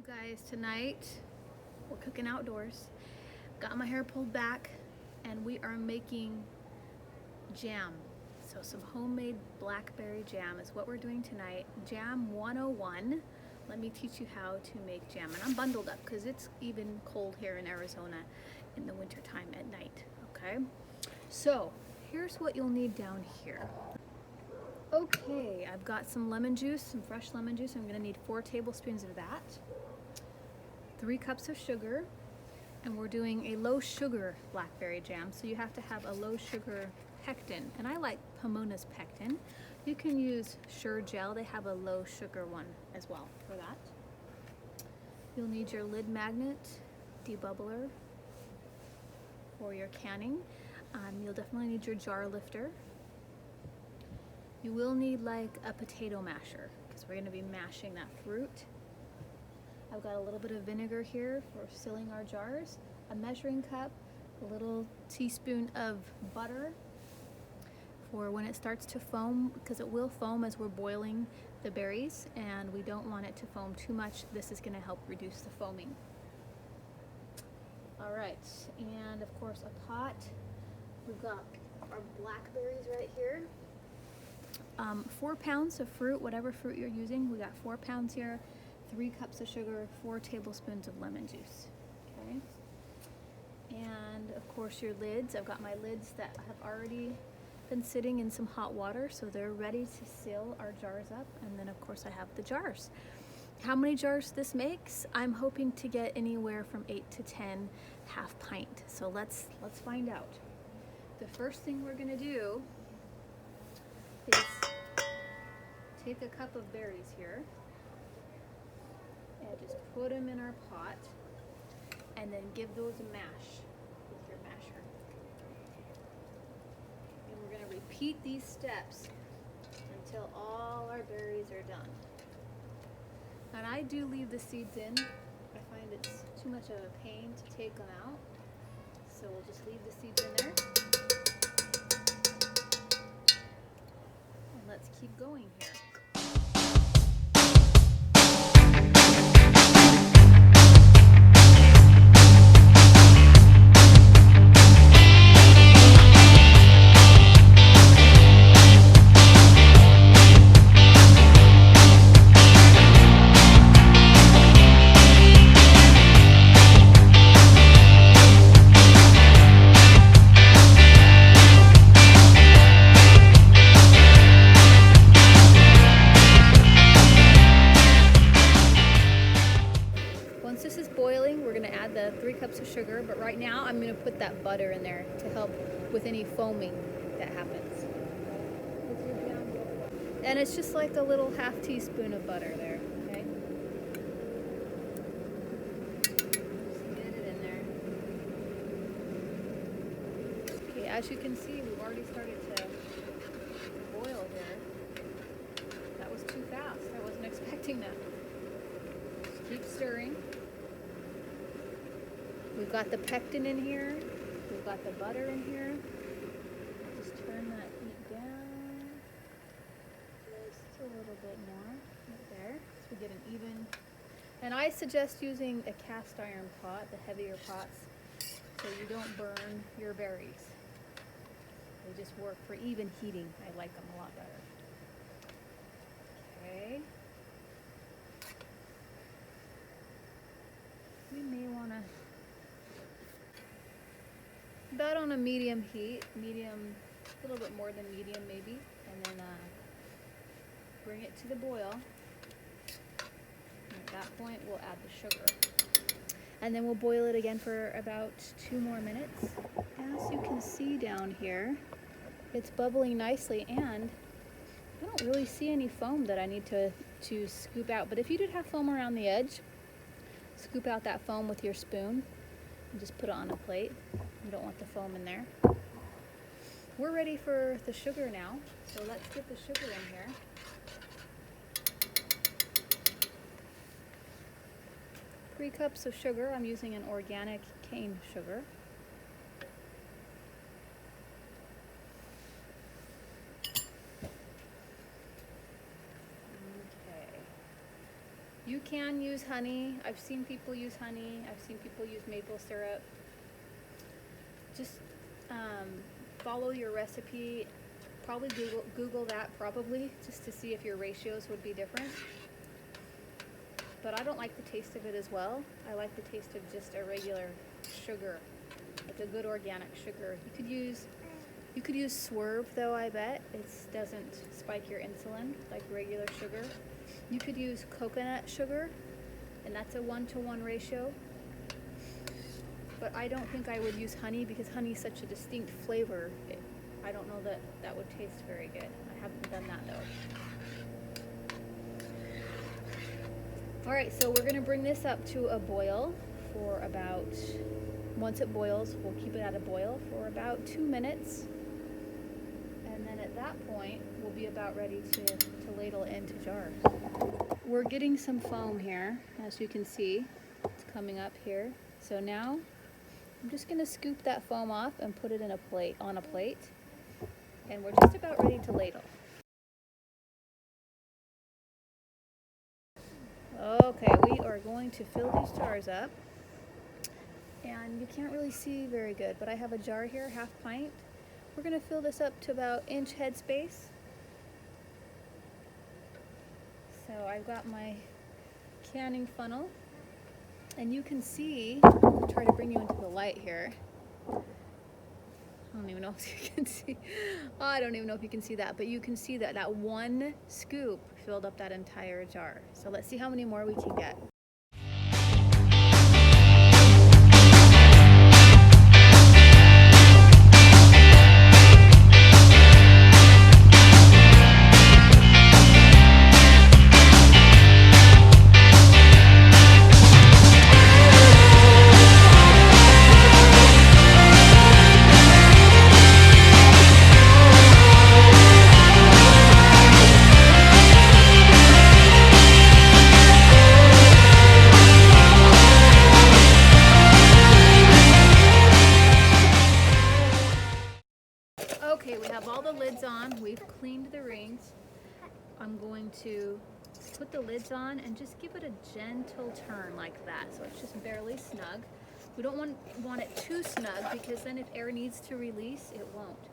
You guys, tonight we're cooking outdoors. Got my hair pulled back and we are making jam. So some homemade blackberry jam is what we're doing tonight. Jam 101. Let me teach you how to make jam. And I'm bundled up because it's even cold here in Arizona in the winter time at night. Okay, so here's what you'll need down here. Okay, I've got some lemon juice, some fresh lemon juice. I'm gonna need 4 tablespoons of that, 3 cups of sugar, and we're doing a low sugar blackberry jam, so you have to have a low sugar pectin, and I like Pomona's pectin. You can use Sure-Jell, they have a low sugar one as well for that. You'll need your lid magnet, debubbler for your canning. You'll definitely need your jar lifter. You will need like a potato masher because we're going to be mashing that fruit. I've got a little bit of vinegar here for sealing our jars, a measuring cup, a little teaspoon of butter for when it starts to foam, because it will foam as we're boiling the berries and we don't want it to foam too much. This is going to help reduce the foaming. All right, and of course a pot. We've got our blackberries right here. 4 pounds of fruit, whatever fruit you're using. We got 4 pounds here, 3 cups of sugar, 4 tablespoons of lemon juice. Okay, and of course your lids. I've got my lids that have already been sitting in some hot water, so they're ready to seal our jars up. And then of course I have the jars. How many jars this makes? I'm hoping to get anywhere from 8 to 10 half pint. So let's find out. The first thing we're gonna do is take a cup of berries here and just put them in our pot and then give those a mash with your masher. And we're going to repeat these steps until all our berries are done. And I do leave the seeds in. I find it's too much of a pain to take them out. So we'll just leave the seeds in there. And let's keep going here. Once this is boiling, we're going to add the 3 cups of sugar, but right now I'm going to put that butter in there to help with any foaming that happens. And it's just like a little half teaspoon of butter there, okay? Just get it in there. Okay, as you can see, we've already started to boil here. That was too fast. I wasn't expecting that. Just keep stirring. We've got the pectin in here. We've got the butter in here. Just turn that heat down just a little bit more right there so we get an even. And I suggest using a cast iron pot, the heavier pots, so you don't burn your berries. They just work for even heating. I like them a lot better. Okay. We may want to, about on a medium heat, medium, a little bit more than medium maybe, and then bring it to the boil. And at that point, we'll add the sugar. And then we'll boil it again for about 2 more minutes. As you can see down here, it's bubbling nicely, and I don't really see any foam that I need to scoop out. But if you did have foam around the edge, scoop out that foam with your spoon and just put it on a plate. You don't want the foam in there. We're ready for the sugar now, so let's get the sugar in here. Three cups of sugar. I'm using an organic cane sugar. Okay. You can use honey. I've seen people use honey. I've seen people use maple syrup. Just follow your recipe. Probably Google that probably just to see if your ratios would be different. But I don't like the taste of it as well. I like the taste of just a regular sugar, like a good organic sugar. You could use Swerve though, I bet. It doesn't spike your insulin like regular sugar. You could use coconut sugar, and that's a 1-to-1 ratio. But I don't think I would use honey because honey is such a distinct flavor. I don't know that that would taste very good. I haven't done that though. All right, so we're gonna bring this up to a boil for about, once it boils, we'll keep it at a boil for about 2 minutes. And then at that point, we'll be about ready to ladle it into jars. We're getting some foam here, as you can see. It's coming up here. So now, I'm just gonna scoop that foam off and put it in on a plate. And we're just about ready to ladle. Okay, we are going to fill these jars up. And you can't really see very good, but I have a jar here, 1/2 pint. We're gonna fill this up to about inch head space. So I've got my canning funnel, and you can see, I'll try to bring you into the light here. I don't even know if you can see. Oh, I don't even know if you can see that, but you can see that that one scoop filled up that entire jar. So let's see how many more we can get. Okay, we have all the lids on. We've cleaned the rings. I'm going to put the lids on and just give it a gentle turn like that, so it's just barely snug. We don't want it too snug because then if air needs to release, it won't.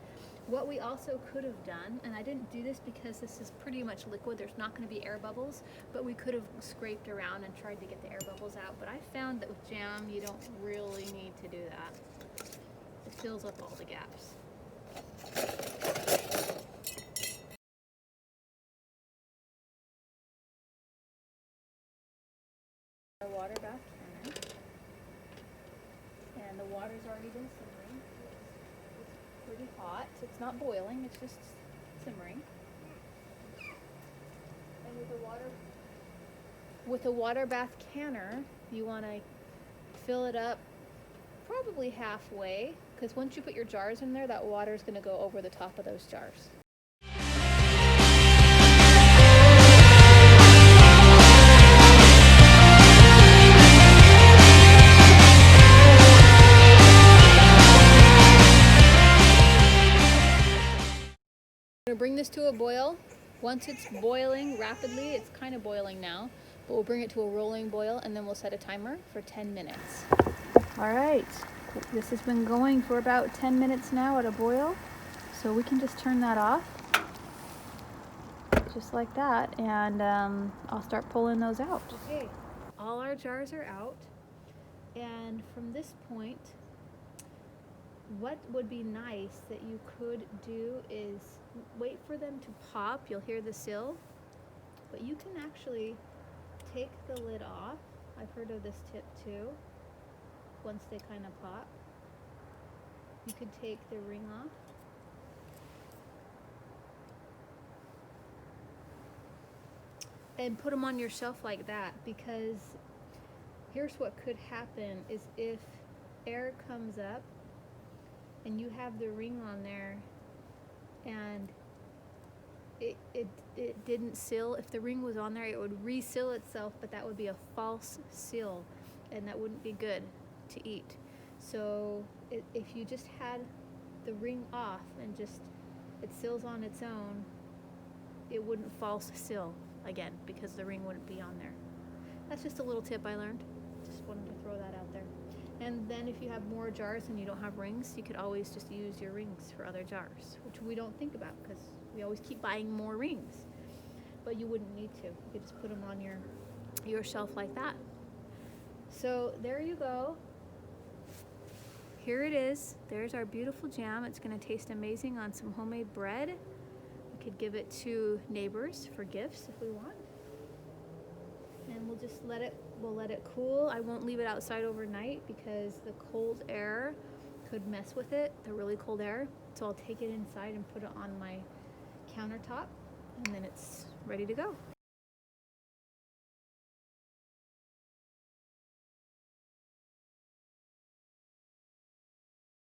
What we also could have done, and I didn't do this because this is pretty much liquid, there's not going to be air bubbles, but we could have scraped around and tried to get the air bubbles out. But I found that with jam, you don't really need to do that. It fills up all the gaps. Our water bath canner, and the water's already been simmering. It's pretty hot. It's not boiling, it's just simmering. And with a water bath canner, you want to fill it up probably halfway, because once you put your jars in there, that water is going to go over the top of those jars. We're going to bring this to a boil. Once it's boiling rapidly, it's kind of boiling now, but we'll bring it to a rolling boil and then we'll set a timer for 10 minutes. All right, this has been going for about 10 minutes now at a boil, so we can just turn that off, just like that, and I'll start pulling those out. Okay, all our jars are out, and from this point, what would be nice that you could do is wait for them to pop. You'll hear the seal, but you can actually take the lid off. I've heard of this tip too. Once they kind of pop, you could take the ring off. And put them on your shelf like that, because here's what could happen is if air comes up and you have the ring on there and it didn't seal, if the ring was on there, it would reseal itself, but that would be a false seal and that wouldn't be good to eat. So if you just had the ring off and just it seals on its own, it wouldn't false seal again because the ring wouldn't be on there. That's just a little tip I learned. Just wanted to throw that out there. And then if you have more jars and you don't have rings, you could always just use your rings for other jars, which we don't think about because we always keep buying more rings. But you wouldn't need to. You could just put them on your shelf like that. So there you go. Here it is. There's our beautiful jam. It's going to taste amazing on some homemade bread. We could give it to neighbors for gifts if we want. And we'll just let it cool. I won't leave it outside overnight because the cold air could mess with it, the really cold air. So I'll take it inside and put it on my countertop, and then it's ready to go.